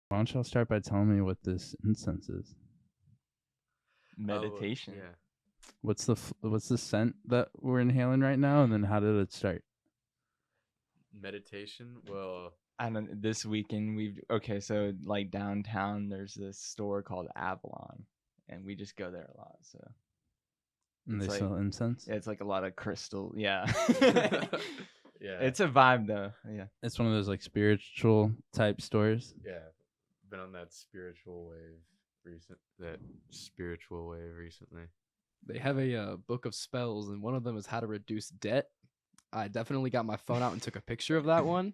Why don't y'all start by telling me what this incense is? Meditation. Oh, yeah. What's the scent that we're inhaling right now, and then how did it start? Meditation. Well, I don't. This weekend so like downtown, there's this store called Avalon, and we just go there a lot. So And It's they like- sell incense. yeah, it's like a lot of crystal. Yeah, yeah. it's a vibe though. Yeah. It's one of those like spiritual type stores. Yeah. Been on that spiritual wave recently. They have a book of spells, and one of them is how to reduce debt. I definitely got my phone out and took a picture of that one.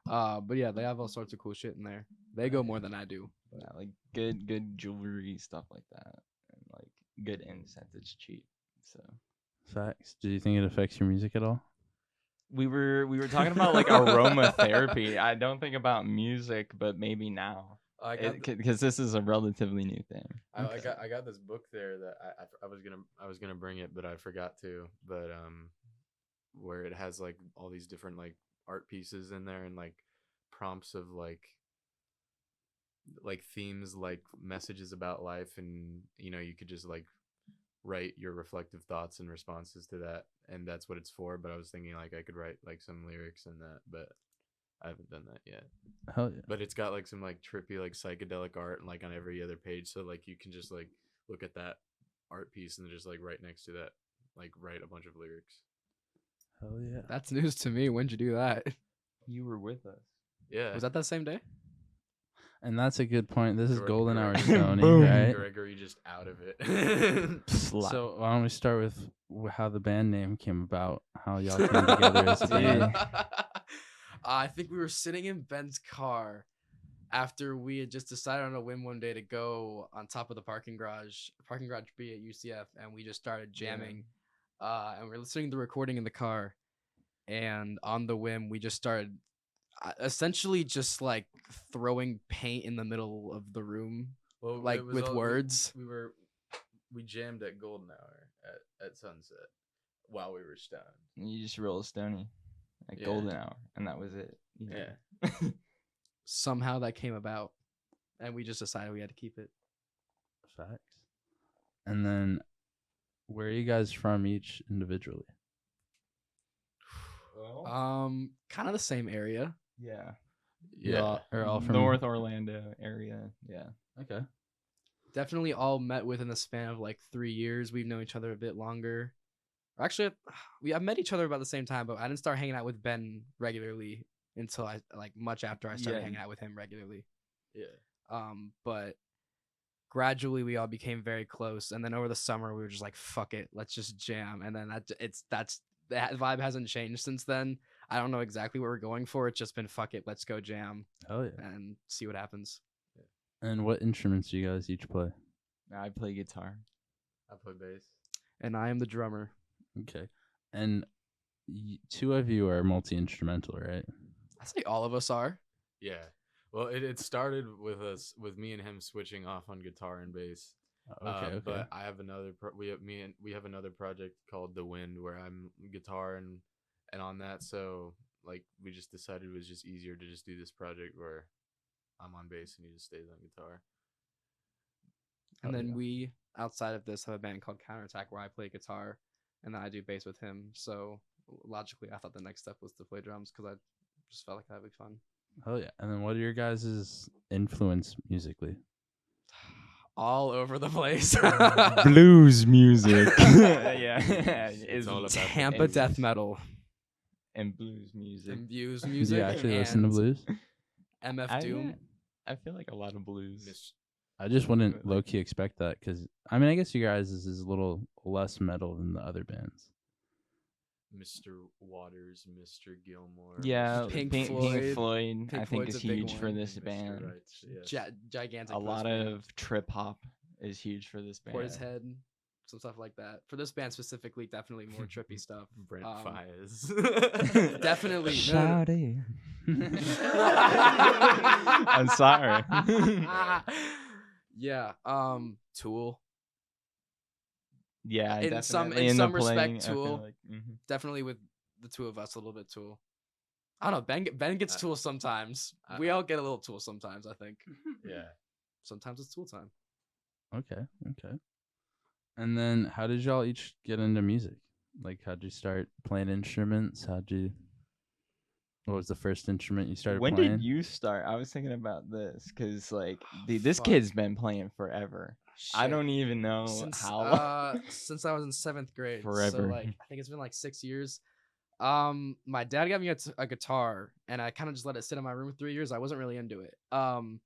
But yeah, they have all sorts of cool shit in there. They go more than I do. Yeah, like good jewelry stuff like that, and like good incense. It's cheap. So Facts. Do you think it affects your music at all? we were talking about like aromatherapy. I don't think about music, but maybe now because this is a relatively new thing. I got this book there that I was gonna bring it, but I forgot to. But where it has like all these different like art pieces in there and like prompts of like themes, like messages about life, and you could just like write your reflective thoughts and responses to that, and that's what it's for. But I was thinking like I could write like some lyrics in that, but I haven't done that yet. Hell yeah. But it's got like some like trippy like psychedelic art and like on every other page, so like you can just like look at that art piece and just like right next to that like write a bunch of lyrics. Hell yeah. That's news to me. When'd you do that? You were with us. Yeah. Was that same day? And that's a good point. This is Goldenhour Greg- Stoney, Boom. right? Gregory just out of it. So why don't we start with how the band name came about? How y'all came together as a band? I think we were sitting in Ben's car after we had just decided on a whim one day to go on top of the parking garage B at UCF, and we just started jamming. And we're listening to the recording in the car, and on the whim, we just started essentially just like throwing paint in the middle of the room, Well, like it was with words. We jammed at Goldenhour at sunset while we were stoned. You just roll a Stoney at Yeah. Goldenhour, and that was it. Yeah. Somehow that came about, and we just decided we had to keep it. Facts. And then, where are you guys from each individually? Kind of the same area. Yeah. Y'all are all from North Orlando area. Yeah. Okay. Definitely all met within the span of like 3 years. We've known each other a bit longer. Actually, I've met each other about the same time, but I didn't start hanging out with Ben regularly until much after I started hanging out with him regularly. Yeah. But gradually we all became very close, and then over the summer we were just like, fuck it, let's just jam. And then that vibe hasn't changed since then. I don't know exactly what we're going for. It's just been fuck it, let's go jam Hell yeah. and see what happens. And what instruments do you guys each play? I play guitar. I play bass. And I am the drummer. Okay. And two of you are multi-instrumental, right? I say all of us are. Yeah. Well, it started with me and him switching off on guitar and bass. Okay. But I have another we have another project called The Wind where I'm guitar and on that, so like we just decided it was just easier to just do this project where I'm on bass and he just stays on guitar. And Oh, then yeah. we, outside of this, have a band called Counterattack where I play guitar and then I do bass with him. So logically, I thought the next step was to play drums because I just felt like that'd be fun. Oh yeah. And then what are your guys' influence musically? All over the place. Blues music. Yeah. It's all about Tampa death metal. and blues music. And views Do music. you actually listen to and blues? MF Doom. I feel like a lot of blues. I just wouldn't low-key expect that because, I mean, I guess you guys is a little less metal than the other bands. Mr. Waters, Mr. Gilmore. Yeah, Mr. Pink Pink Floyd. Floyd. Pink I think Floyd's is a big huge for one. this Mr. band. Right, yes. Gigantic. A for lot this band. of trip hop is huge for this band. Portishead, some stuff like that. For this band specifically, definitely more trippy stuff. Brent Um, Fires. Definitely. Shawty. I'm sorry. Yeah. Tool. Yeah, In some definitely respect, the playing, I feel Tool. like, mhm. Definitely with the two of us, a little bit Tool. I don't know. Ben gets tools sometimes. We all get a little tool sometimes, I think. Yeah. Sometimes it's tool time. Okay. And then how did y'all each get into music? Like, how'd you start playing instruments? What was the first instrument you started When playing? did you start? I was thinking about this because, like, dude, this Fuck. kid's been playing forever. I Shit. don't even know Since how long. since I was in 7th grade. So Forever. like I think it's been like 6 years. My dad got me a guitar, and I kind of just let it sit in my room for 3 years. I wasn't really into it. And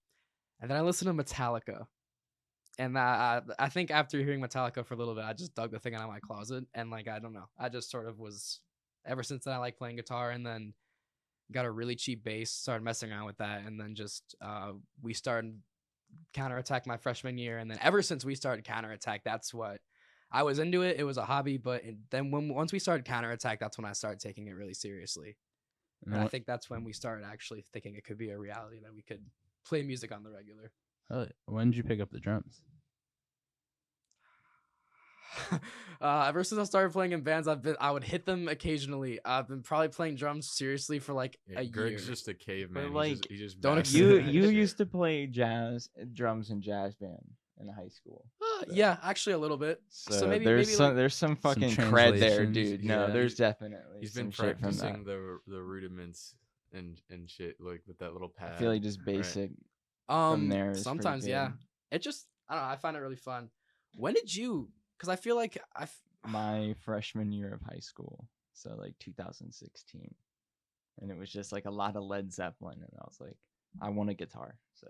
then I listened to Metallica, and I think after hearing Metallica for a little bit, I just dug the thing out of my closet, and like I don't know, I just sort of was. Ever since then, I like playing guitar, and then got a really cheap bass, started messing around with that, and then just we started Counterattack my freshman year, and then ever since we started Counterattack, that's what I was into it. It was a hobby, but then once we started Counterattack, that's when I started taking it really seriously, and I think that's when we started actually thinking it could be a reality that we could play music on the regular. When did you pick up the drums? Ever since I started playing in bands, I would hit them occasionally. I've been probably playing drums seriously for like a year. Greg's just a caveman. Like, he just don't basks you in that you shit. used to play drums in jazz band in high school. Yeah, actually a little bit. So maybe there's maybe some like, there's some fucking cred there, translations, dude. No, yeah. there's definitely He's some been shit from that. practicing the rudiments and shit, like with that little pad. I feel like just right? basic from there is pretty sometimes good. yeah. It just I don't know. I find it really fun. When did you? Because I feel like My freshman year of high school, so like 2016, and it was just like a lot of Led Zeppelin, and I was like, I want a guitar. So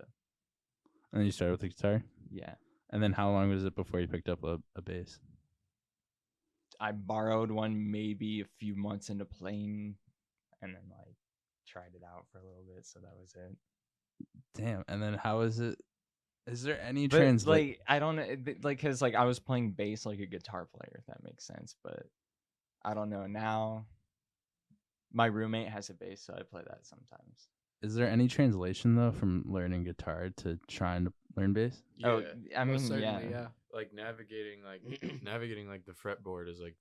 And then you started with the guitar? yeah, And then how long was it before you picked up a bass? I borrowed one maybe a few months into playing, and then like tried it out for a little bit. So that was it. Damn. And then how is it? Is there any But translation? like I don't know, like because like I was playing bass like a guitar player, if that makes sense. But I don't know now. My roommate has a bass, so I play that sometimes. Is there any translation though from learning guitar to trying to learn bass? Yeah. Oh, I mean, most yeah. certainly, yeah. Like navigating like the fretboard is like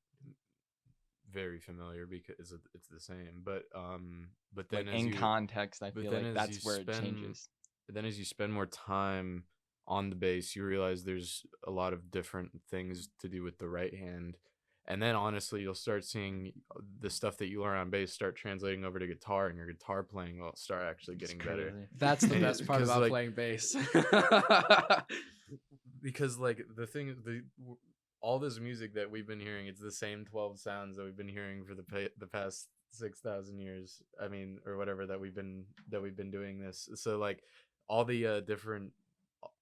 very familiar because it's the same. But then Like as in you, context, I but feel then like as that's you where it spend- changes. then as you spend more time on the bass, you realize there's a lot of different things to do with the right hand. And then honestly, you'll start seeing the stuff that you learn on bass start translating over to guitar, and your guitar playing will start actually getting better. Crazy. That's the Yeah, best part 'cause, about like- playing bass. Because like the thing, all this music that we've been hearing, it's the same 12 sounds that we've been hearing for the past 6,000 years. I mean, or whatever that we've been doing this. So like all the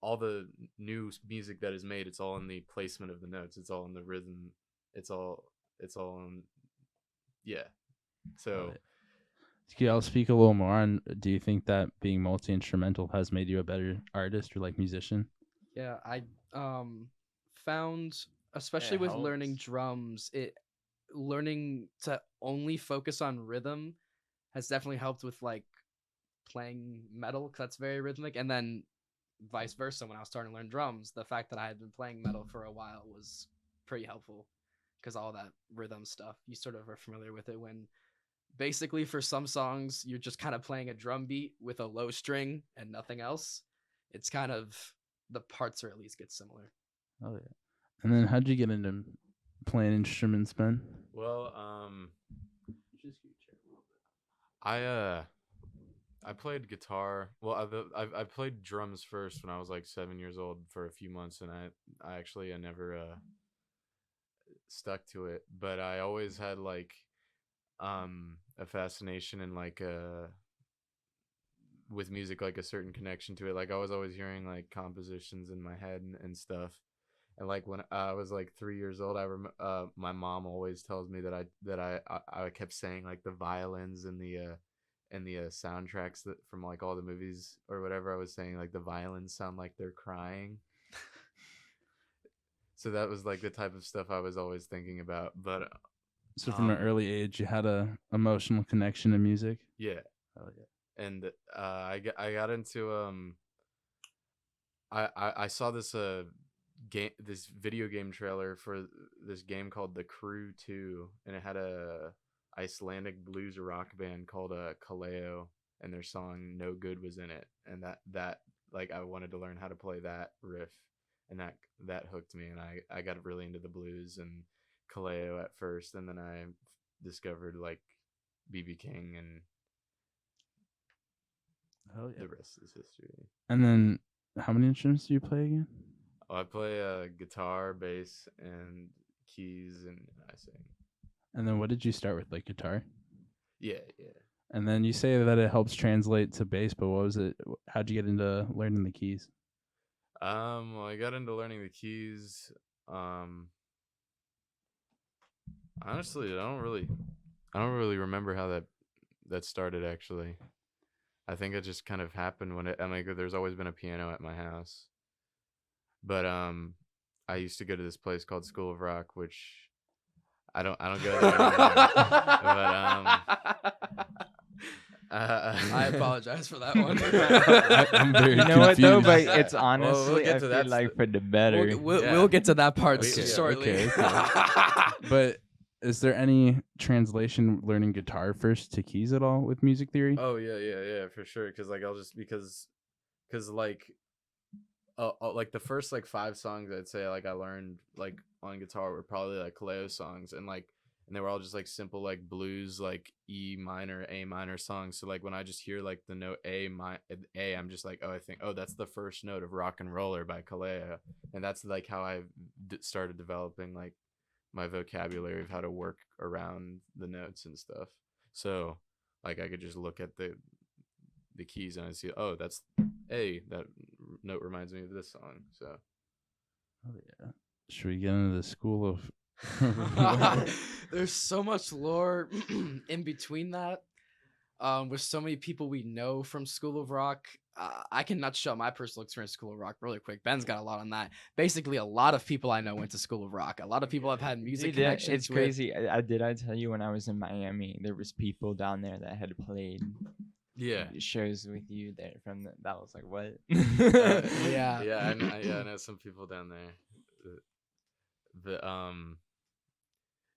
all the new music that is made, it's all in the placement of the notes. It's all in the rhythm. It's all in, yeah. So Can y'all speak a little more on? Do you think that being multi-instrumental has made you a better artist or like musician? Yeah, I found, especially with learning helps. drums, learning to only focus on rhythm has definitely helped with like playing metal, because that's very rhythmic, and then vice versa. When I was starting to learn drums, the fact that I had been playing metal for a while was pretty helpful, because all that rhythm stuff, you sort of are familiar with it. When basically for some songs you're just kind of playing a drum beat with a low string and nothing else, it's kind of, the parts are at least get similar. Oh yeah. And then how'd you get into playing instruments, Ben? well, I played guitar. Well, I played drums first when I was like 7 years old for a few months, and I never stuck to it. But I always had like a fascination and like with music, like a certain connection to it. Like I was always hearing like compositions in my head and stuff. And like when I was like 3 years old, my mom always tells me that I kept saying like the violins and the soundtracks that from like all the movies or whatever. I was saying like the violins sound like they're crying. So that was like the type of stuff I was always thinking about. But So from an early age, you had a emotional connection to music. yeah. Oh yeah. And I got into I saw this this video game trailer for this game called The Crew 2, and it had a Icelandic blues rock band called Kaleo, and their song "No Good" was in it, and that like I wanted to learn how to play that riff, and that hooked me, and I got really into the blues and Kaleo at first, and then I discovered like BB King, and Oh yeah. the rest is history. And then, how many instruments do you play again? Oh, I play guitar, bass, and keys, and I sing. And then, what did you start with, like guitar? Yeah, yeah. And then you say that it helps translate to bass, but what was it? How'd you get into learning the keys? Well, I got into learning the keys. Honestly, I don't really remember how that started. Actually, I think it just kind of happened when I mean, there's always been a piano at my house, but I used to go to this place called School of Rock, which I don't go there anymore. But I apologize for that one. I'm very You know what though? confused. But it's We'll honestly, get I to feel that like for the better. Yeah. We'll get to that part Okay, shortly. But is there any translation learning guitar first to keys at all with music theory? Oh yeah, for sure. Because like I'll just because like like the first like 5 songs I'd say like I learned like on guitar were probably like Kaleo songs, and they were all just like simple like blues like E minor A minor songs. So like when I just hear like the note A, I'm just like, oh, I think, oh, that's the first note of Rock and Roller by Kaleo, and that's like how I started developing like my vocabulary of how to work around the notes and stuff. So like I could just look at the keys and I see, oh, that's A. That note reminds me of this song. So Oh yeah. Should we get into the school of? There's so much lore in between that. With so many people we know from School of Rock. I can nutshell my personal experience with School of Rock really quick. Ben's got a lot on that. Basically, a lot of people I know went to School of Rock. A lot of people have had music Dude, connections. it's crazy. I tell you when I was in Miami, there was people down there that had played yeah, shows with you there that was like what? Yeah. yeah, I know some people down there.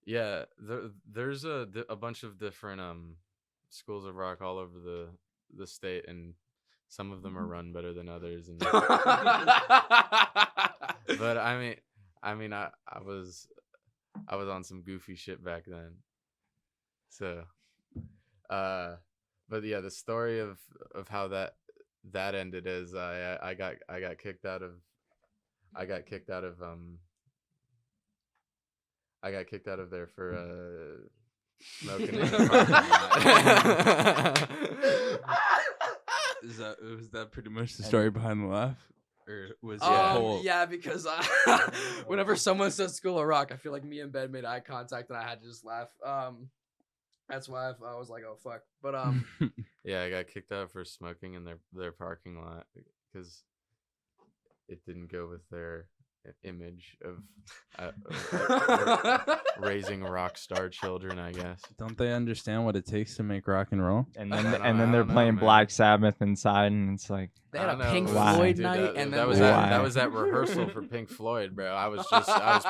Yeah, there's a bunch of different schools of rock all over the state, and some of them are run better than others. And but I was on some goofy shit back then. So, but yeah, the story of how that ended is I got kicked out of there for smoking in the parking lot. Was that pretty much the story behind the laugh, or was it Yeah. whole? Yeah, because whenever someone says School of Rock, I feel like me and Ben made eye contact and I had to just laugh. That's why I was like, oh fuck. But Yeah, I got kicked out for smoking in their parking lot because it didn't go with their image of raising rock star children, I guess. Don't they understand what it takes to make rock and roll? And I then don't and know, then I they're don't know, playing man. Black Sabbath inside, and it's like they I had a don't know, Pink it Why? Floyd dude, night, and then that was Why? that was that rehearsal for Pink Floyd, bro. I was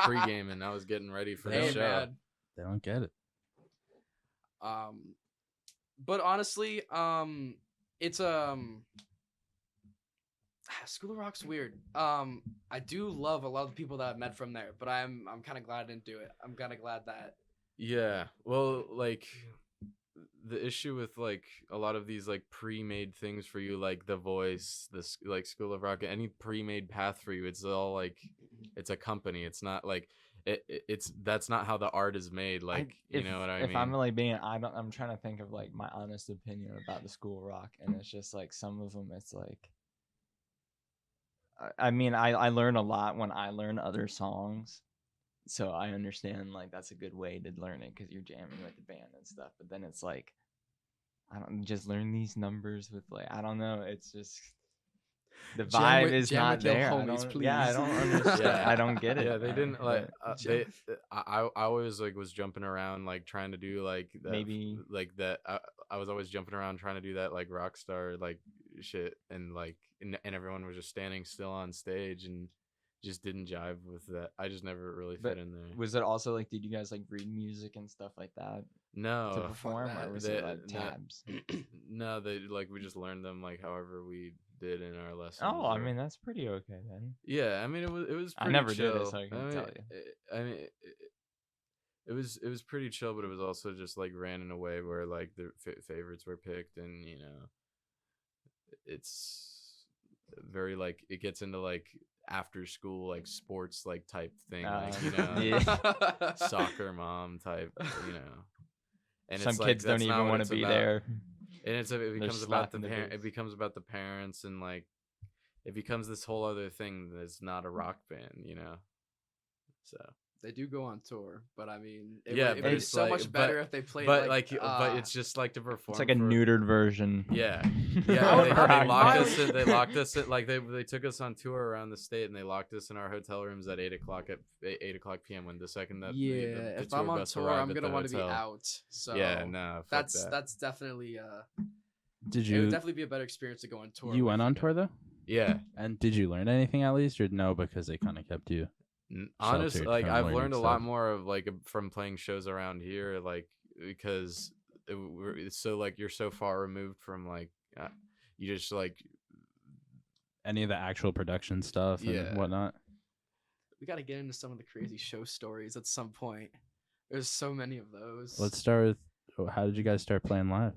pre-gaming. I was getting ready for the Hey, show. man. They don't get it. But honestly, it's School of Rock's weird. I do love a lot of the people that I've met from there, but I'm kind of glad I didn't do it. I'm kind of glad that. Yeah, well, like the issue with like a lot of these like pre-made things for you, like The Voice, like School of Rock, any pre-made path for you, it's all like it's a company. It's not like it's that's not how the art is made. Like you know what I mean? If I'm really being, I'm trying to think of like my honest opinion about the School of Rock, and it's just like some of them, it's like. I mean, I learn a lot when I learn other songs, so I understand like that's a good way to learn it because you're jamming with the band and stuff. But then it's like, I don't just learn these numbers with like I don't know. It's just the vibe is jam not with your there. homies, Yeah, I please. don't understand. Yeah. I don't get it. Yeah, they didn't like. but I always like was jumping around like trying to do like that, Maybe- like that. I was always jumping around trying to do that like rock star like shit, and like and everyone was just standing still on stage and just didn't jive with that. I just never really But fit in there. Was it also like? Did you guys like read music and stuff like that? No, to perform, that. or was They- it like no. tabs? No, they like we just learned them like however we did in our lessons. Oh, I or- mean that's pretty okay then. yeah. I mean, it was. I Pretty never chill. did it, so I I can't mean, tell you. I mean, it was pretty chill, but it was also just like ran in a way where like the favorites were picked, and it's very like it gets into like after school like sports like type thing, like Yeah. soccer mom type, and Some it's like kids don't that's not even what want it's to be about. there. And it becomes about the slapping the it kids. becomes about the parents, and like it becomes this whole other thing that's not a rock band, so They do go on tour, but I mean, it Yeah, would, but it'd be it's so like- much better if they played but like it's just like to perform It's like a for- neutered version. Yeah, Of yeah. They rock locked band. us in. They locked us in. Like they took us on tour around the state, and they locked us in our hotel rooms at 8:00 p.m. When the second that the if tour I'm on bus tour, arrived I'm at gonna the want to be hotel. out. So Yeah, no, fuck that's that. that's definitely Did it would you definitely be a better experience to go on tour. you with went on guys. tour though? Yeah. And did you learn anything at least, or no? Because they kind of kept you. Honestly, Sheltered like from I've learning learned a lot stuff. more of like from playing shows around here, like because it's so like you're so far removed from like you just like Any of the actual production stuff and Yeah. whatnot. We got to get into some of the crazy show stories at some point. There's so many of those. Let's start with how did you guys start playing live?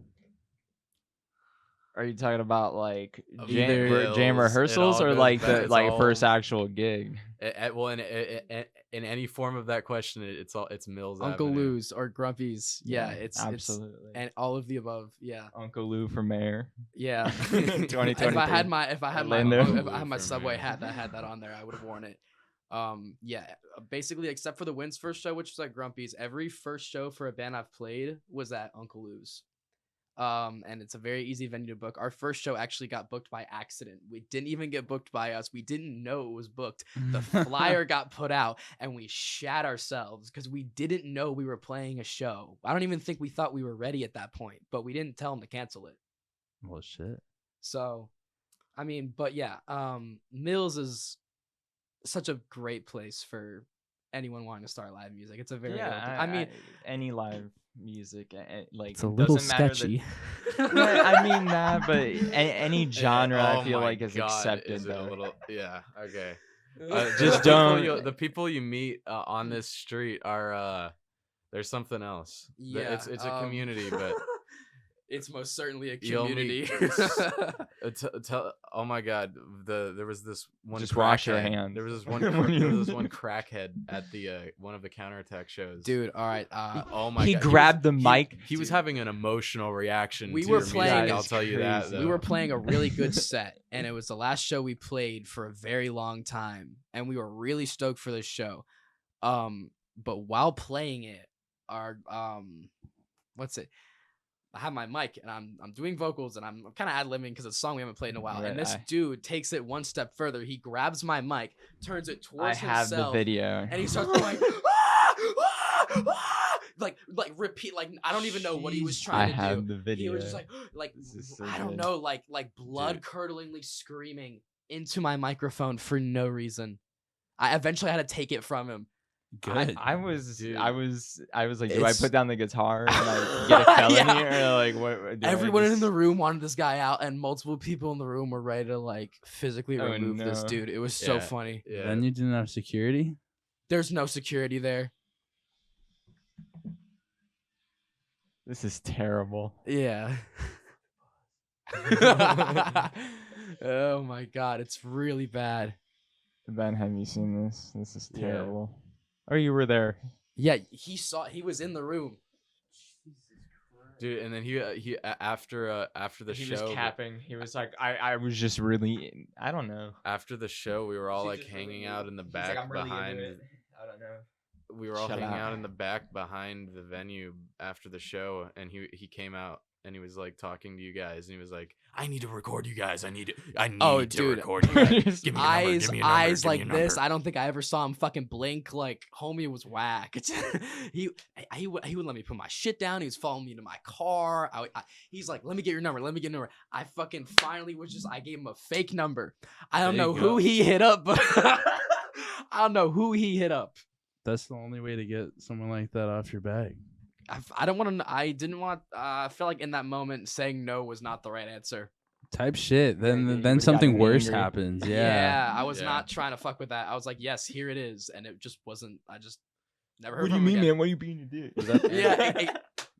Are you talking about like Either- jam It all rehearsals or goes like back- the it's like all- first actual gig? well in any form of that question, it's Mills Uncle Avenue. Lou's or Grumpy's. Yeah, it's absolutely. and all of the above. Yeah, Uncle Lou for mayor. yeah. 2023. If I had my Orlando. if I had my From Subway here. hat that had that on there, I would have worn it. Yeah, basically except for the Wins first show, which was at Grumpy's, every first show for a band I've played was at Uncle Lou's. And it's a very easy venue to book. Our first show actually got booked by accident. We didn't even get booked by us. We didn't know it was booked. The flyer got put out and we shat ourselves because we didn't know we were playing a show. I don't even think we thought we were ready at that point, but we didn't tell them to cancel it. Well, shit. So, I mean, but yeah, Mills is such a great place for anyone wanting to start live music. It's a very open, I mean, any live music, like It's a little doesn't matter sketchy. Yeah, I mean that, but any genre Oh I feel my like is God, accepted is it a though. little, yeah, okay. Just the don't- the people you meet on this street are there's something else. Yeah, It's a community, but it's most certainly a You'll community. oh my God, there was this one. Just wash your crackhead- hands. There was this one. When you- There was this one crackhead at the one of the counterattack shows. Dude, all right. Oh my He God, grabbed the mic. He was Dude. having an emotional reaction. We to were your music, playing- I'll tell you that. crazy. We though. were playing a really good set, and it was the last show we played for a very long time, and we were really stoked for this show. But while playing it, our I have my mic and I'm doing vocals and I'm kind of ad-libbing because it's a song we haven't played in a while. Right, And this I- dude takes it one step further. He grabs my mic, turns it I towards have the himself, video. and he starts going, "Ah! Ah! Ah!" like repeat, like I don't even know what he was I trying to do. have the video. He was just like This is so I don't good. know, like blood curdlingly screaming into my microphone for no reason. I eventually had to take it from him. Good. I was Dude. I was like, do I It's- put down the guitar and like get a felony Yeah. or like what? do I Everyone in just- the room wanted this guy out, and multiple people in the room were ready to like physically Oh, remove this no. dude. It was so Yeah. funny. Yeah. Then you didn't have security. There's no security there. This is terrible. Yeah. Oh my god, it's really bad. Ben, have you seen this? This is Yeah. terrible. Oh, you were there. Yeah, he was in the room. Dude, and then he after the He show was capping. He was like, I was just really, I don't know. after the show, we were all She like just really hanging knew. out in the He's back like, "I'm really into behind. it." I don't know. We were all Shut hanging up. out in the back behind the venue after the show, and he came out and he was like talking to you guys, and he was like, "I need to record you guys. I need Oh, to dude. record you guys. Give me your number, Eyes give me your number, eyes give me like your this. number." I don't think I ever saw him fucking blink. Like homie was whack. he would let me put my shit down. He was following me to my car. He's like, let me get your number. Let me get your number. I fucking finally was just. I gave him a fake number. I don't There know you who go. he hit up, but I don't know who he hit up. That's the only way to get someone like that off your bag. I don't want to. I didn't want. I felt like in that moment saying no was not the right answer. Type shit. Maybe you Then would've something gotten worse angry. happens. Yeah. I was Yeah. not trying to fuck with that. I was like, yes, here it is, and it just wasn't. I just never heard from him again. man? Why are you being a dick? Is that Yeah,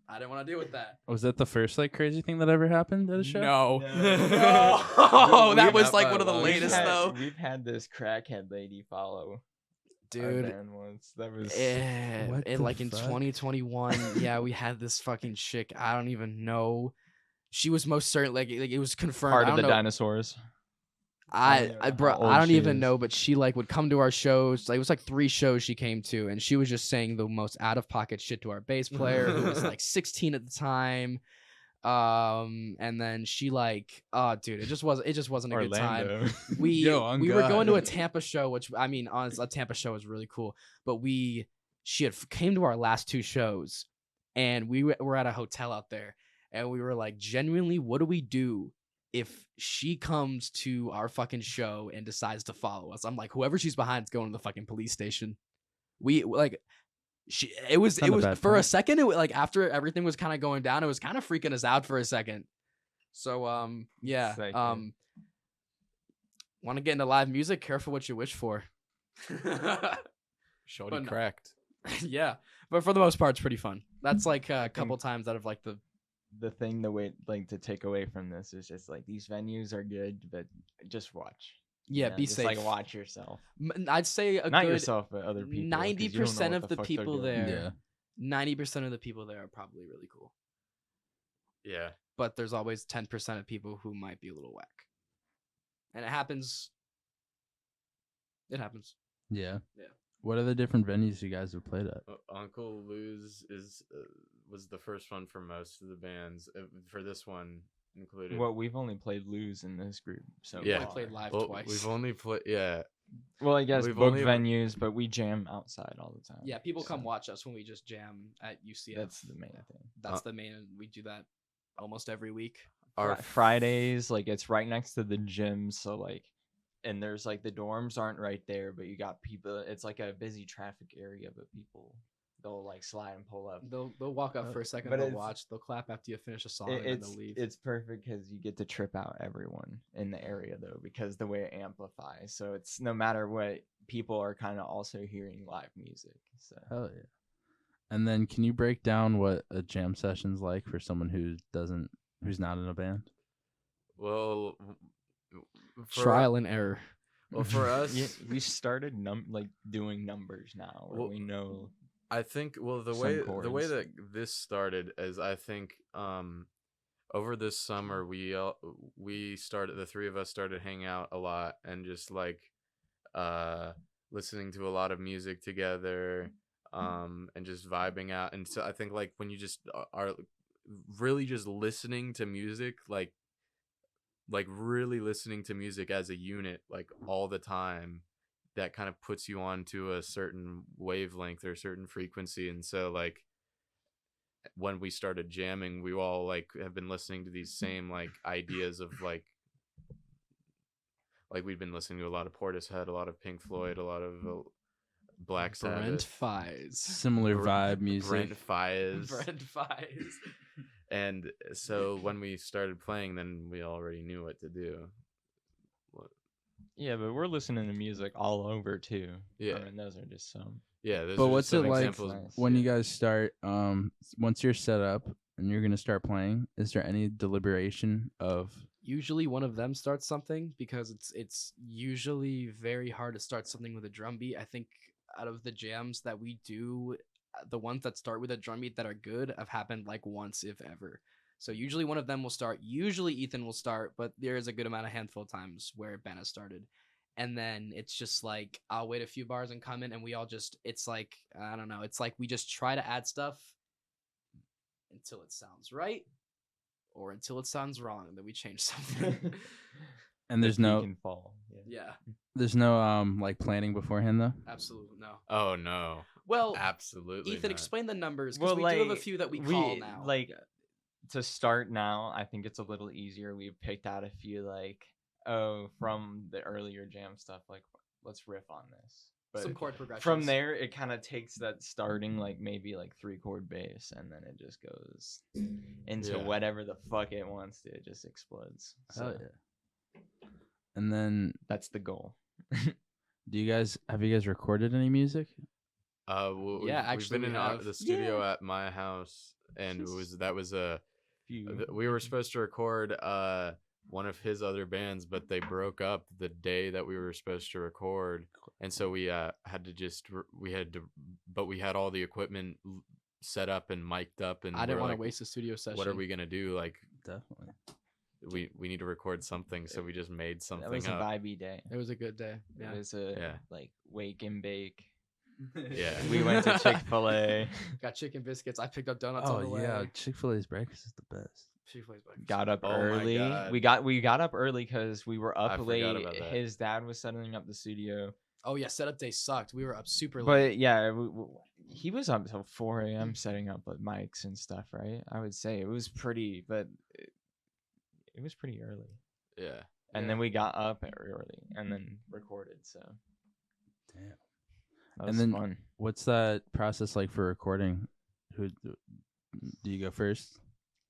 I didn't want to deal with that. Was that the first like crazy thing that ever happened at a show? No, No. no, that We've was not like by one of the long latest shot. though, We've had this crackhead lady follow our dude. band once. That was What And the like in fuck? 2021, yeah, we had this fucking chick. I don't even know. She was most certain, like it was confirmed. part I of don't the know. I I, don't I, know bro, how I old don't she even is. know, but she like would come to our shows. Like it was like 3 shows she came to, and she was just saying the most out of pocket shit to our bass player, who was like 16 at the time. And then she like, oh, dude, it just wasn't a good time. Orlando. We Yo, on we were going to a God. Tampa show, which I mean, honestly, a Tampa show is really cool. But she had came to our last 2 shows, and we were at a hotel out there, and we were like, genuinely, what do we do if she comes to our fucking show and decides to follow us? I'm like, whoever she's behind is going to the fucking police station. We like. It was Not a bad for a point. second. Like after everything was kind of going down, it was kind of freaking us out for a second. So yeah, Psycho. want to get into live music? Careful what you wish for. Shorty But no. cracked. Yeah, but for the most part, it's pretty fun. That's like a couple times out of like The thing the way like to take away from this is just like these venues are good, but just watch. yeah, You know, be just, safe. Like watch yourself. I'd say a Not good yourself, but other people. 'cause you don't know 90% what of the fuck they're people doing. there. Yeah. 90% of the people there are probably really cool, Yeah. but there's always 10% of people who might be a little whack, and it happens. It happens. Yeah. Yeah. What are the different venues you guys have played at? Uncle Lou's was the first one for most of the bands. For this one included. Well, we've only played lose in this group, so We Yeah. only played live Well, twice. we've only played. Yeah. Well, I guess We've book only- venues, but we jam outside all the time. Yeah, people come so watch us when we just jam at UCF. That's the main thing. That's the main. We do that almost every week. Our Fridays, like it's right next to the gym, so like, and there's like the dorms aren't right there, but you got people. It's like a busy traffic area, but people they'll like slide and pull up. They'll walk up for a second. But They'll it's- watch. They'll clap after you finish a song, It- and then it's they'll leave. it's perfect because you get to trip out everyone in the area though, because the way it amplifies. So it's no matter what, people are kind of also hearing live music. So Hell yeah. And then can you break down what a jam session's like for someone who's not in a band? Well, for, Trial and error. Well, for us, yeah, we started doing numbers now, where Well, we know. I think the some way chords. that this started is I think over this summer we started, the 3 of us started hanging out a lot and just like listening to a lot of music together and just vibing out. And so I think like when you just are really just listening to music, like really listening to music as a unit like all the time, that kind of puts you onto a certain wavelength or a certain frequency. And so like when we started jamming, we all like have been listening to these same like ideas of like we've been listening to a lot of Portishead, a lot of Pink Floyd, a lot of Black Brent Sabbath, Fies. Similar vibe music. Brent Fies. Brent Fies. And so when we started playing, then we already knew what to do. Yeah, but we're listening to music all over too. Yeah. I mean, those are just some. Yeah, those But are what's just it some like examples. Nice. when you Yeah. guys start once you're set up and you're gonna start playing, is there any deliberation of Usually one of them starts something because it's usually very hard to start something with a drum beat. I think out of the jams that we do, the ones that start with a drum beat that are good have happened like once, if ever. So usually one of them will start. Usually Ethan will start, but there is a good amount of handful of times where Ben has started. And then it's just like I'll wait a few bars and come in, and we all just, it's like, I don't know, it's like we just try to add stuff until it sounds right or until it sounds wrong, and then we change something. and there's If we no can fall. Yeah. Yeah, like planning beforehand though? absolutely no. Oh no, Well, absolutely. Ethan, not. explain the numbers because we do have a few that we call now. Like to start now, I think it's a little easier. We've picked out a few like from the earlier jam stuff. Like let's riff on this. But Some chord progressions. from there, it kind of takes that starting like maybe like 3-chord bass, and then it just goes into Yeah. whatever the fuck it wants to. It just explodes. Hell So yeah. And then, that's the goal. have you guys recorded any music? Yeah, we've been actually, in we have. the studio at my house, and we were supposed to record one of his other bands, but they broke up the day that we were supposed to record, and so we had to but we had all the equipment set up and mic'd up, and I didn't we're want to like, waste a studio session. what are we gonna do? Like, Definitely. we need to record something, so we just made something That was a up. vibey day. It was a good day. Yeah. It was a Yeah. like wake and bake. Yeah. We went to Chick-fil-A. Got chicken biscuits. I picked up donuts on the Oh way. yeah, Chick-fil-A's breakfast is the best. Chick-fil-A's breakfast. Got up Oh my early. God. We got up early because we were I up forgot late. about that. His dad was setting up the studio. Oh yeah, setup day sucked. We were up super late. But yeah, he was up until 4 a.m. setting up with mics and stuff, right? I would say it was pretty, but it was pretty early. Yeah. And then we got up early and then recorded. So Damn. that was then fun. What's that process like for recording? Who do you go first?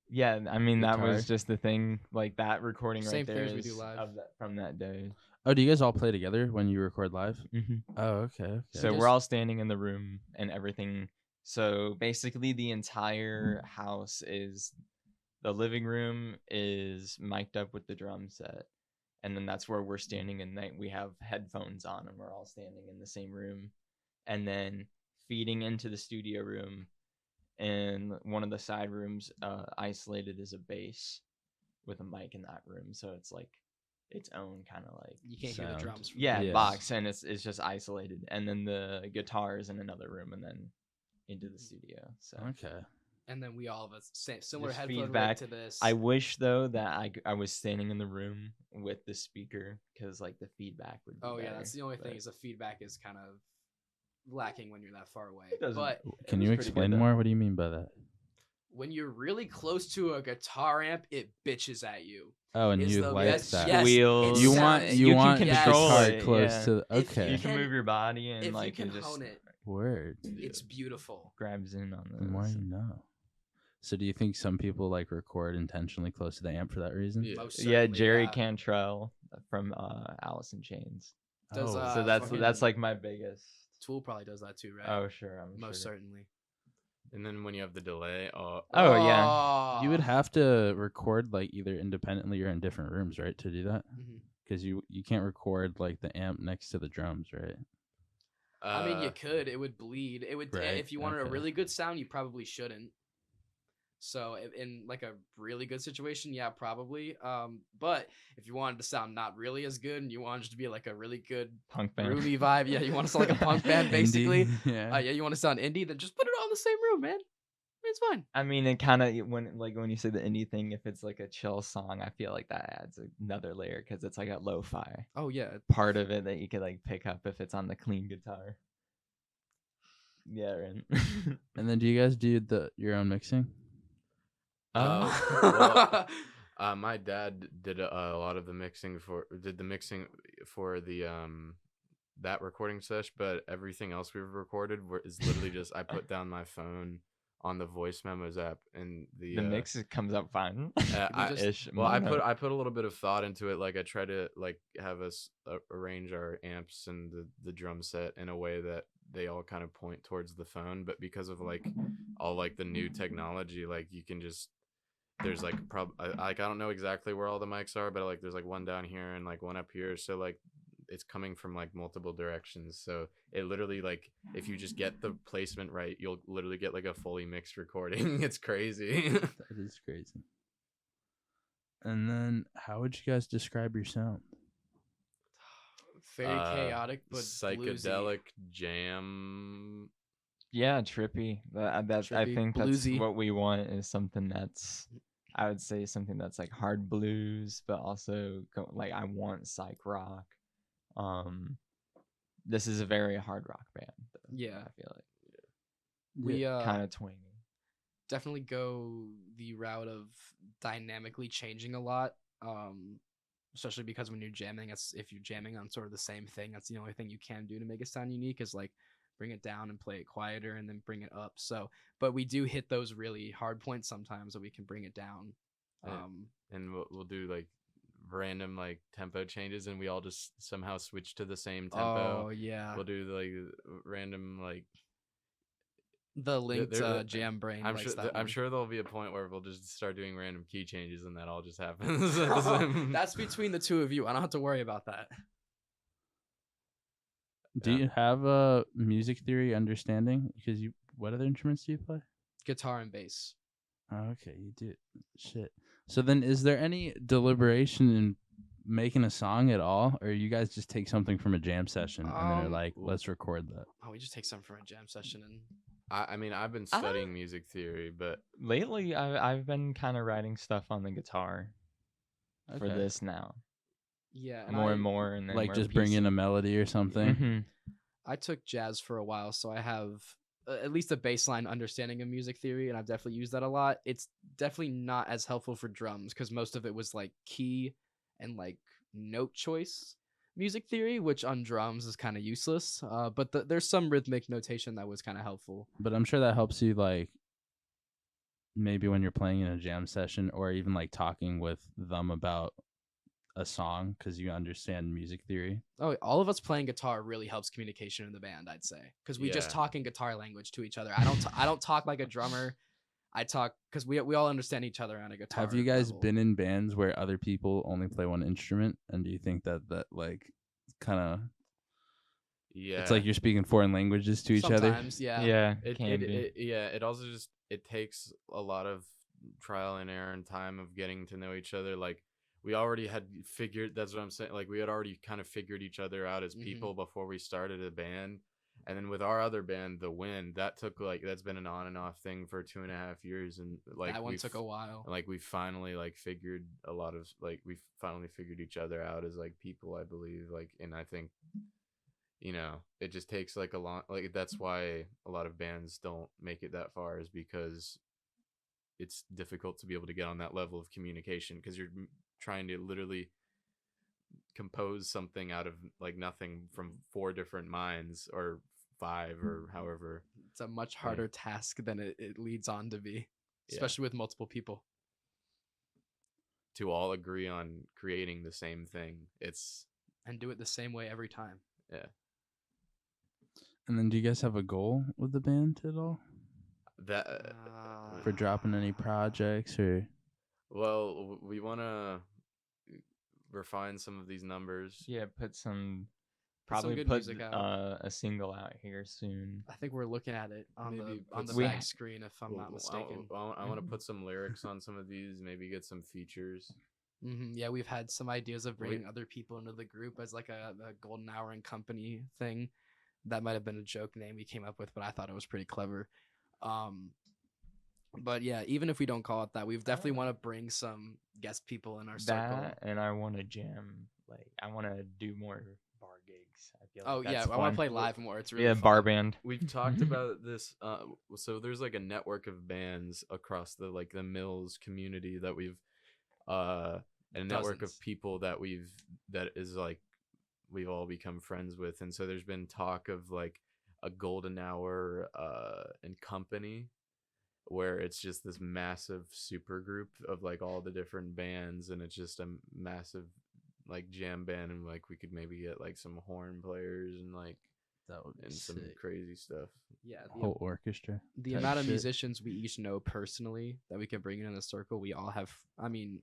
Yeah, I mean that Guitar? was just the thing. Like that recording Same right there thing as we is do live. from that day. Oh, do you guys all play together when you record live? Mm-hmm. Oh, okay. So Just- we're all standing in the room and everything. So basically, the entire house is the living room is mic'd up with the drum set, and then that's where we're standing. And we have headphones on, and we're all standing in the same room. And then feeding into the studio room, and one of the side rooms isolated is a bass with a mic in that room. So it's like its own kind of like you can't hear the sound. drums. From yeah, Yeah. box, and it's just isolated, and then the guitar is in another room, and then into the studio. So Okay. And then we all have a similar Just headphone rig feedback. to this. I wish though that I was standing in the room with the speaker, because like the feedback would be Oh yeah, better, that's the only thing but is the feedback is kind of lacking when you're that far away. It doesn't- But Can was you pretty good, explain though. more? What do you mean by that? when you're really close to a guitar amp, it bitches at you. Oh, and Is you the like best- that. yes, Squeals. it You sound- want you can the control guitar it, close yeah. to the, If okay. you can can- move your body and If like you it can just hone it, Word. it's beautiful. grabs in on The more those. you know. So do you think some people like record intentionally close to the amp for that reason? Yeah. Most Yeah, certainly, Jerry yeah. Cantrell from Alice in Chains. Does, Oh. So that's fucking- like my biggest. Tool probably does that too, right? Oh sure, I'm Most sure. certainly. And then when you have the delay, Oh yeah. Ah. You would have to record like either independently or in different rooms, right, to do that? Mhm. Because you can't record like the amp next to the drums, right? I mean, you could. It would bleed. It would. Right, If you wanted a okay. really good sound, you probably shouldn't. So in like a really good situation, yeah, probably. But if you wanted to sound not really as good and you wanted it to be like a really good Punk band. groovy vibe, yeah, you want to sound like a punk band basically. Indie, yeah. Yeah, you want to sound indie, then just put it all in the same room, man. It's fine. I mean, it kind of when you say the indie thing, if it's like a chill song, I feel like that adds another layer because it's like a lo-fi Oh yeah, part of it that you could like pick up if it's on the clean guitar. Yeah, right. And then do you guys do your own mixing? My dad did a lot of the mixing for the that recording sesh, but everything else we've recorded is literally just I put down my phone on the voice memos app, and The mix comes out fine. Ish, I mono. put a little bit of thought into it. Like I try to like have us arrange our amps and the drum set in a way that they all kind of point towards the phone, but because of like all like the new technology, like you can just there's like I don't know exactly where all the mics are, but like there's like one down here and like one up here, so like it's coming from like multiple directions, so it literally like if you just get the placement right, you'll literally get like a fully mixed recording. It's crazy. That is crazy. And then how would you guys describe your sound? very chaotic but Psychedelic bluesy. jam. Yeah, trippy. I Trippy, think bluesy. that's what we want is something that's, I would say something that's like hard blues, but also like I want psych rock. This is a very hard rock band. Though, Yeah. I feel like We kind of twangy. definitely go the route of dynamically changing a lot. especially because when you're jamming, if you're jamming on sort of the same thing, that's the only thing you can do to make it sound unique is like bring it down and play it quieter and then bring it up. So, but we do hit those really hard points sometimes that we can bring it down. And we'll do like random like tempo changes, and we all just somehow switch to the same tempo. Oh yeah, We'll do like random like the linked there- jam brain. I'm likes sure. that I'm one. sure there'll be a point where we'll just start doing random key changes, and that all just happens. At the same- That's between the two of you. I don't have to worry about that. Do Yeah. you have a music theory understanding? Because what other instruments do you play? Guitar and bass. Oh, okay, you do. Shit. So then, is there any deliberation in making a song at all, or you guys just take something from a jam session and then are like, let's record that? Oh, we just take some from a jam session and. I mean, I've been studying music theory, but Lately, I've been kind of writing stuff on the guitar for Okay. this now, Yeah, more and more, and then Like more just bring in a pieces. melody or something. Mhm. I took jazz for a while, so I have at least a baseline understanding of music theory, and I've definitely used that a lot. It's definitely not as helpful for drums because most of it was like key and like note choice music theory, which on drums is kind of useless. But there's some rhythmic notation that was kind of helpful. But I'm sure that helps you, like, maybe when you're playing in a jam session or even like talking with them about a song because you understand music theory. Oh, all of us playing guitar really helps communication in the band, I'd say, because we just Yeah. talk in guitar language to each other. I don't talk like a drummer. I talk because we all understand each other on a guitar. Have you guys level. been in bands where other people only play one instrument? And do you think that like kind of yeah, it's like you're speaking foreign languages to each other? Sometimes, yeah. Yeah, it, can it, be. it also just it takes a lot of trial and error and time of getting to know each other. Like we already had figured, that's what I'm saying, like we had already kind of figured each other out as Mhm. people before we started a band. And then with our other band, The Wind, that's been an on and off thing for 2.5 years, and like That one took a while. like we finally like figured a lot of like we finally figured each other out as like people, I believe. Like, and I think, you know, it just takes like a long, like that's why a lot of bands don't make it that far, is because it's difficult to be able to get on that level of communication because you're trying to literally compose something out of like nothing from 4 different minds or 5 or however. It's a much harder task than it leads on to be, Yeah. especially with multiple people. To all agree on creating the same thing. It's And do it the same way every time. yeah. And then do you guys have a goal with the band at all That for dropping any projects or? well, we want to refine some of these numbers. Yeah, put some. Put some Probably good put music out. a single out here soon. I think we're looking at it on Maybe the put some- back screen, if I'm not mistaken. I want to put some lyrics on some of these, maybe get some features. Yeah, we've had some ideas of We- bringing other people into the group as like a Goldenhour and Company thing. That might have been a joke name we came up with, but I thought it was pretty clever. But yeah, even if we don't call it that, we definitely want to bring some guest people in our circle. That, and I want to jam. Like I want to do more bar gigs. I feel like Oh yeah, that's I want fun. to play live more. It's really Yeah, fun. bar band. We've talked about this. So there's like a network of bands across the like the Mills community that we've a network Dozens. of people that we've all become friends with, and so there's been talk of like a Goldenhour and Company, where it's just this massive super group of like all the different bands, and it's just a massive like jam band, and like we could maybe get like some horn players and like That would be and some sick. crazy stuff. Yeah, Whole orchestra. the type amount of shit. musicians we each know personally that we can bring in the circle, we all have. I mean,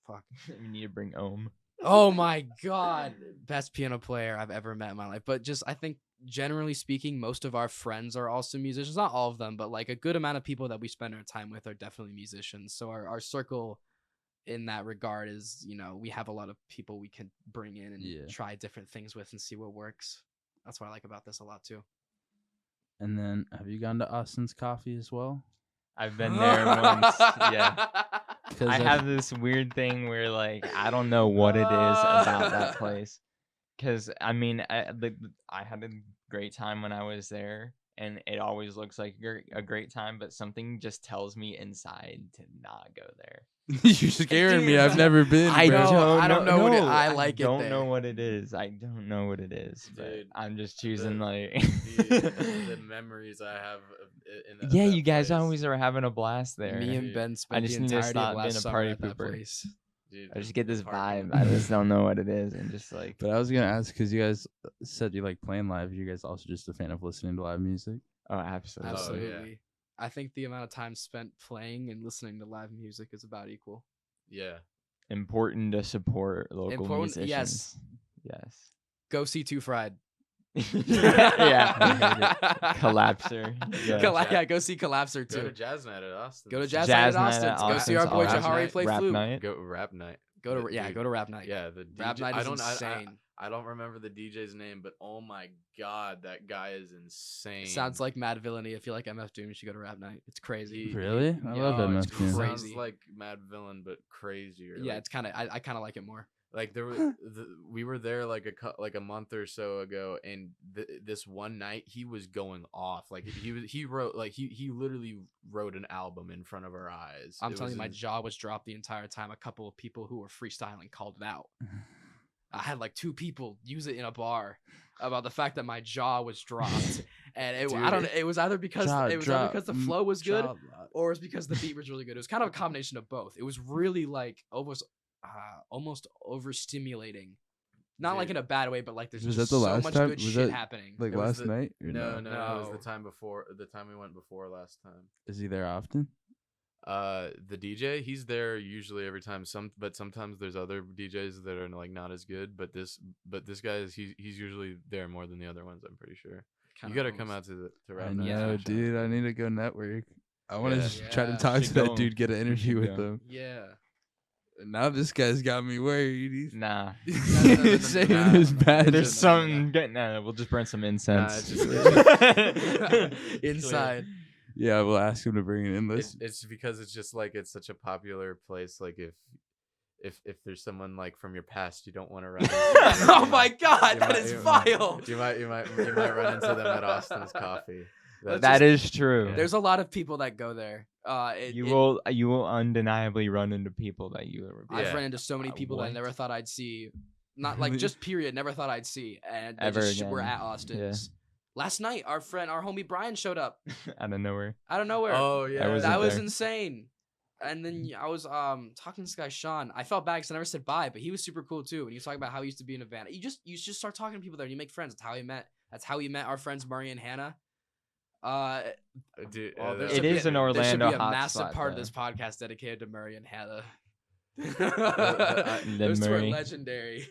fuck. We need to bring Ohm. Oh my god, best piano player I've ever met in my life. But just I think generally speaking, most of our friends are also musicians. Not all of them, but like a good amount of people that we spend our time with are definitely musicians. So our circle in that regard is, you know, we have a lot of people we can bring in and Yeah. try different things with and see what works. That's what I like about this a lot too. And then have you gone to Austin's Coffee as well? I've been there once. Yeah. 'Cause I have this weird thing where like I don't know what it is about that place. Cause I mean I had a great time when I was there, and it always looks like a great time, but something just tells me inside to not go there. You're scaring me. Dude, I've never been, I bro. don't know what I I like it don't know there. what it is. I don't know what it is, but Dude, I'm just choosing like the memories I have in yeah, that you guys place. always are having a blast there. Me and Dude, Ben spent the just need to entirety of stop being last a summer party at that pooper. place. Dude, I just the- get the this parking- vibe. I just don't know what it is, and just like But I was gonna ask because you guys said you like playing live. You guys also just a fan of listening to live music? oh, absolutely. Absolutely. I think the amount of time spent playing and listening to live music is about equal. Yeah. Important to support local Important- musicians. yes. Yes. Go see Two Fried. yeah. Collapser. Yeah. Yeah, go see Collapser Go to too. Jazz Night at Austin. Go to Jazz Jazz Night Night at at Austin. Go see Austin's our boy awesome. Jahari Night, play Rap flute. night. Go Rap Night. Go to Dude, go to Rap Night. Yeah, the DJ, Rap Night I is don't, insane. I don't remember the DJ's name, but oh my god, that guy is insane. Sounds like Mad Villainy. If you like MF Doom, you should go to Rap Night. It's crazy. Really? I love oh, MF it's Doom. Sounds crazy. like Mad Villain, but crazier. Yeah, like, it's kind of I kind of like it more. like there was we were there like a month or so ago, and this one night he was going off. Like he wrote like he literally wrote an album in front of our eyes. I'm It telling was you, my ins- jaw was dropped the entire time. A couple of people who were freestyling called it out. I had like 2 people use it in a bar about the fact that my jaw was dropped, and I Dude, don't know. It was either because Jaw either drop, because the flow was good, jaw- or it was because the beat was really good. It was kind of a combination of both. It was really like almost overstimulating. Not like Dude. in a bad way, but like there's Was just that the so last much time? good Was shit that, happening. Like It was last the- night? Or No, no, no, it was No. the time before. The time we went before last time. Is he there often? The DJ, he's there usually every time. But sometimes there's other DJs that are like not as good. But this guy is he's usually there more than the other ones. I'm pretty sure. Kinda You gotta come almost- out to I Rap Night. know, and check dude. out. I need to go network. I want to Yeah. try to Yeah, talk to should that go. dude, get an interview should with go. him. Yeah. And now this guy's got me worried. He's Nah. saying Nah, his nah. bad. There's no, something getting we'll just burn some incense. it's just- Inside. Yeah, we'll ask him to bring it in. It's because it's just like it's such a popular place. Like if there's someone like from your past you don't want to run. Into, Oh my god, you that might- is you- vile. You might run into them at Austin's Coffee. Let's That just- is true. Yeah. There's a lot of people that go there. You will undeniably run into people that you ever I've Yeah. ran into so many people that I what? never thought I'd see. Not like just period, never thought I'd see. And they Ever just were again. at Austin's. Last night, our homie Brian showed up out of nowhere. out of nowhere. Oh yeah, was that it was there. insane. And then I was talking to this guy Sean. I felt bad because I never said bye, but he was super cool too. And he was talking about how he used to be in a van. You just start talking to people there and you make friends. That's how he met. That's how he met our friends Murray and Hannah. Dude, Well, there It should be is an there should be Orlando a massive hotspot, part of though. this podcast dedicated to Murray and Hannah. the Those two are Murray. legendary.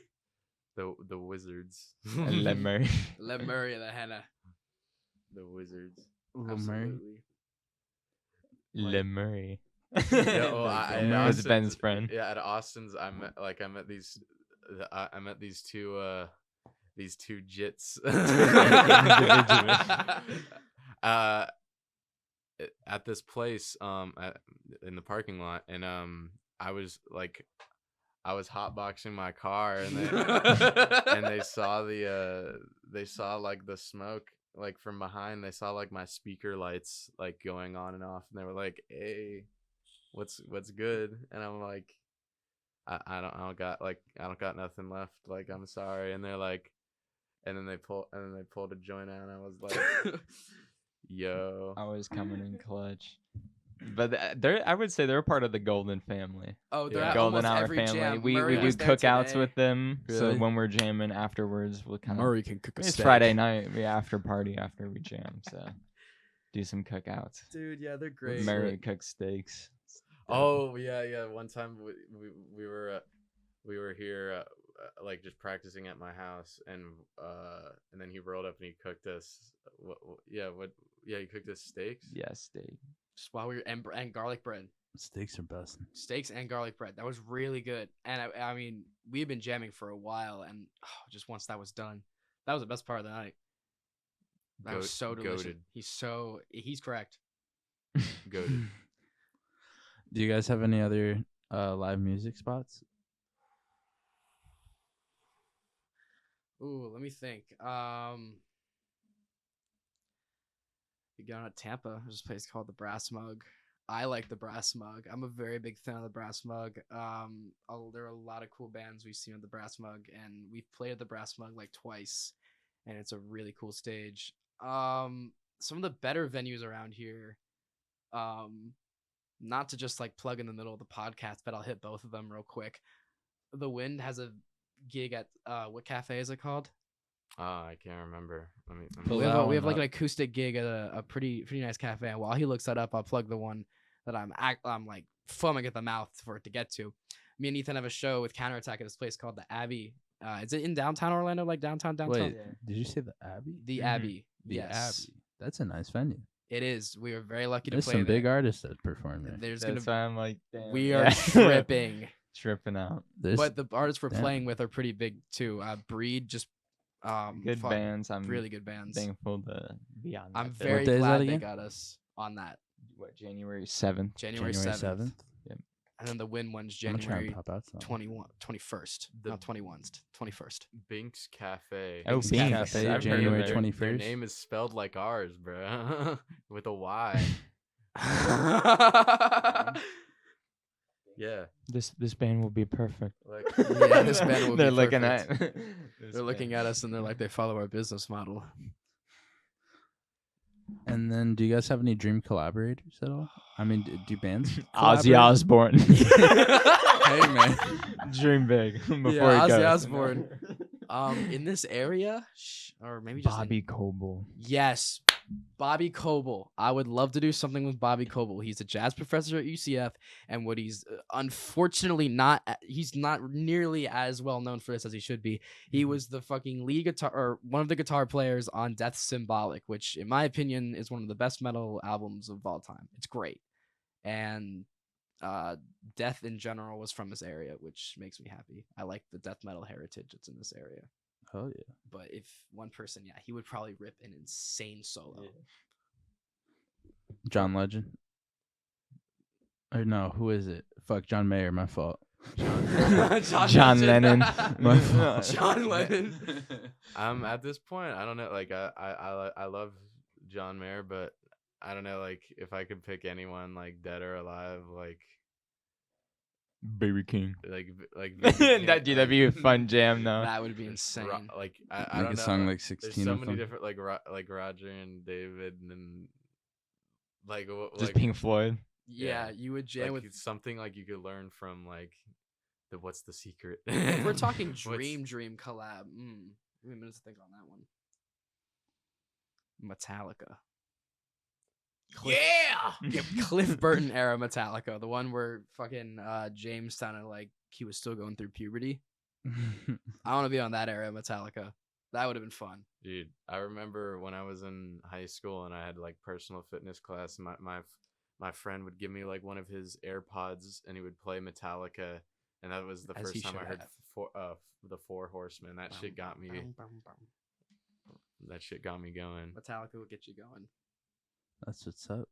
the wizards. And Lemmer. Let Murray and the Hannah. The wizards. Absolutely. Lemmer. Yeah, well, I It was Austin's- Ben's friend. Yeah, at Austin's, I met these two jits. At this place, in the parking lot, and I was hotboxing my car, and they saw like the smoke like from behind. They saw like my speaker lights like going on and off, and they were like, "Hey, what's good?" And I'm like, I don't got nothing left. Like, I'm sorry. And they're like, and then they pulled a joint out, and I was like, yo. Always coming in clutch. But I would say they're part of the Golden family. Oh, they're Yeah. at Golden almost Hour every family. jam. We Murray do was there cookouts today. with them. So Really? when we're jamming afterwards, we'll kind of. Murray can cook a It's steak. Friday night. We after party after we jam. So do some cookouts. Dude, yeah, they're great. Murray cooks steaks. Oh yeah. One time we were here like just practicing at my house, and then he rolled up and he cooked us. He cooked us steaks. Yes, steak. Just while we were and garlic bread. Steaks are best. Steaks and garlic bread. That was really good. And I mean, we had been jamming for a while, and just once that was done, that was the best part of the night. That was so delicious. Goated. He's correct. Goated. Do you guys have any other live music spots? Ooh, let me think. We go out to Tampa. There's a place called the Brass Mug. I like the Brass Mug. I'm a very big fan of the Brass Mug. There are a lot of cool bands we've seen at the Brass Mug, and we've played at the Brass Mug like twice, and it's a really cool stage. Some of the better venues around here, not to just like plug in the middle of the podcast, but I'll hit both of them real quick. The Wind has a gig at what cafe is it called? I can't remember. Let me Pull We that have one like up. an acoustic gig at a pretty nice cafe. And while he looks that up, I'll plug the one that I'm like foaming at the mouth for it to get to. Me and Ethan have a show with Counterattack at this place called the Abbey. Is it in downtown Orlando, like downtown? Wait, Yeah. did you say the Abbey? The Mhm. Abbey. The Yes, Abbey. That's a nice venue. it is. We are very lucky to There's play some big there. artists that perform there. There's That's gonna why I'm like, damn, we are yeah. tripping, tripping out. This, but the artists we're damn. playing with are pretty big too. Breed just Good fuck, bands. I'm really good bands. thankful to be on. I'm that very day is that glad they again? got us on that. What, January 7th? January 7th. And then the Win one's I'm gonna try and January pop out some. 21st. The- Not 21st, 21st. Binks Cafe. Oh, Binks Binks. Cafe, I've heard of January it. Their 21st. name is spelled like ours, bro, with a Y. Yeah, This band will be perfect. like Yeah, this band will be They're looking perfect. at. They're looking at us and they're like, they follow our business model. And then, do you guys have any dream collaborators at all? I mean, do bands? Ozzy collaborate? Osbourne. Hey, man. Dream big before Yeah, he Ozzy goes. Osbourne. In this area, or maybe just in- Bobby Coble. Yes, Bobby Coble. I would love to do something with Bobby Coble. He's a jazz professor at UCF, and what he's unfortunately not, he's not nearly as well known for this as he should be. He was the fucking lead guitar, or one of the guitar players on Death's Symbolic, which in my opinion is one of the best metal albums of all time. It's great. And Death in general was from this area, which makes me happy. I like the death metal heritage that's in this area. Oh yeah. But if one person, yeah, he would probably rip an insane solo. John Legend. Or no, who is it? Fuck, John Mayer. My fault. John Lennon. My fault. John Lennon. at this point, I don't know. Like I love John Mayer, but I don't know. Like if I could pick anyone, like dead or alive, like Baby King. That'd be a fun jam though. That would be insane. Like I Make don't a know. song like There's 16 so of many them. different like Roger and David and like Just like, Pink Floyd. Yeah, you would jam like with. something like you could learn from like the what's the secret. If we're talking What's- dream collab. Give me a minute to think on that one. Metallica. Cliff Burton era Metallica, the one where fucking James sounded like he was still going through puberty. I want to be on that era Metallica. That would have been fun. Dude, I remember when I was in high school and I had like personal fitness class. My friend would give me like one of his AirPods and he would play Metallica, and that was the As he first time I should heard have. the Four Horsemen. That shit got me. That shit got me going. Metallica will get you going. That's what's up.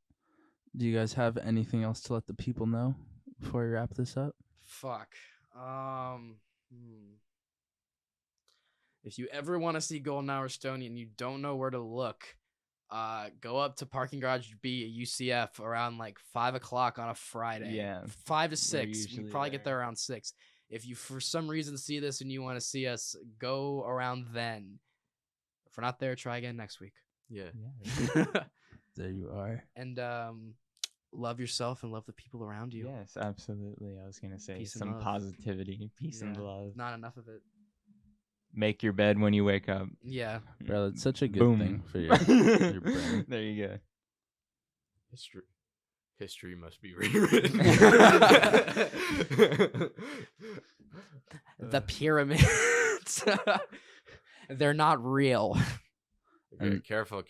Do you guys have anything else to let the people know before we wrap this up? Fuck. If you ever want to see Goldenhour Stoney and you don't know where to look, go up to Parking Garage B at UCF around like 5 o'clock on a Friday. Yeah, 5 to 6. We usually probably get there. there around 6. If you for some reason see this and you want to see us, go around then. If we're not there, try again next week. Yeah. There you are. And love yourself and love the people around you. Yes, absolutely. I was gonna say Peace and some love. positivity, peace and Yeah. love. Not enough of it. Make your bed when you wake up. Yeah. Bro, it's such a good Boom. thing for your brain. There you go. History must be rewritten. The pyramids. They're not real. Okay, careful!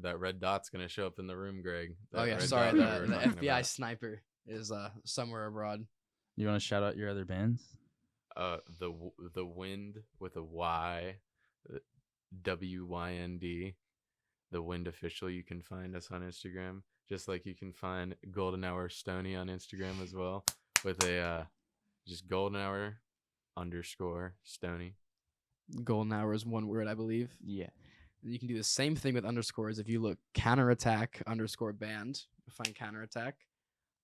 That red dot's gonna show up in the room, Greg. Oh That yeah, red sorry. dot that we The were talking FBI about. sniper is somewhere abroad. You want to shout out your other bands? The Wind with a Y, WYND. The Wind Official. You can find us on Instagram, just like you can find Goldenhour Stoney on Instagram as well, with a just Goldenhour _ Stoney. Golden hour is one word, I believe. Yeah. And you can do the same thing with underscores. If you look counterattack underscore band, you'll find counterattack.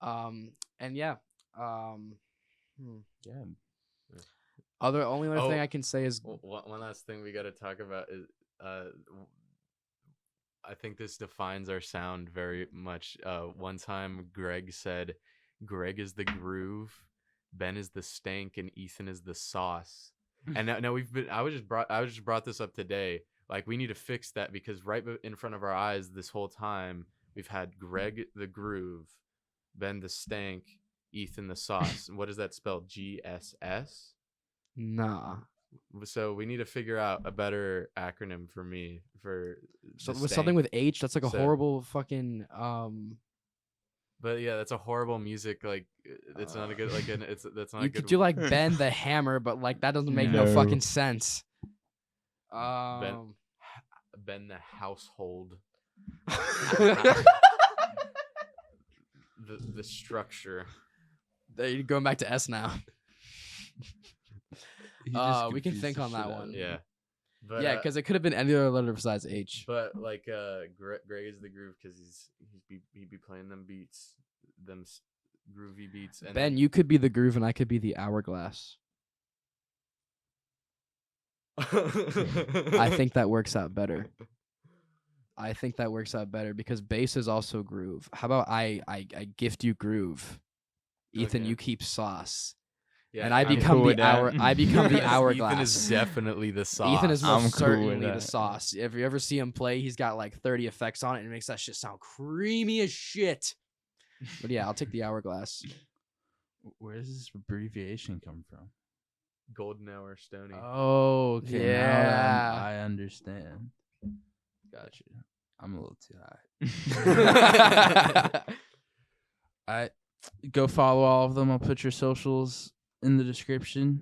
And yeah. Yeah. Only other thing Oh, I can say is One last thing we got to talk about is I think this defines our sound very much. One time Greg said, Greg is the groove, Ben is the stank, and Ethan is the sauce. And now I was just brought this up today. Like, we need to fix that, because right in front of our eyes this whole time we've had Greg the groove, Ben the stank, Ethan the sauce. What does that spell? GSS? nah. So we need to figure out a better acronym for me for So the with stank. something with H, that's like a So- horrible fucking But yeah, that's a horrible music. Like, it's not a good that's not you a good. could do like Ben the Hammer, but like that doesn't make no No. fucking sense. Ben the household. The structure. You're going back to S now. He just We can confused think the on shit that out of one. me. Yeah. But Yeah, because it could have been any other letter besides H. but like Greg is the groove because he'd be playing them beats, groovy beats. And Ben, you could be the groove and I could be the hourglass. I think that works out better. Because bass is also groove. How about I gift you groove, Ethan? Okay. You keep sauce, Yeah, and I I'm become cool the with that. hour. I become the hourglass. Ethan is definitely the sauce. Ethan is I'm most cool with certainly the that. sauce. If you ever see him play, he's got like 30 effects on it and it makes that shit sound creamy as shit. But yeah, I'll take the hourglass. Where does this abbreviation come from? Goldenhour Stoney. Oh, okay. now Yeah. I understand. Gotcha. I'm a little too high. I go follow all of them. I'll put your socials in the description.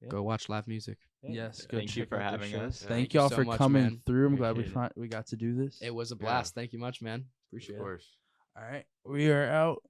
Go watch live music. Yes, go Thank you check for out their having shows. us. Thank you y'all so for much, coming man. through. I'm glad Appreciate we got to do this. It was a blast. Thank you much, man. Appreciate Of it. course. All right, we are out.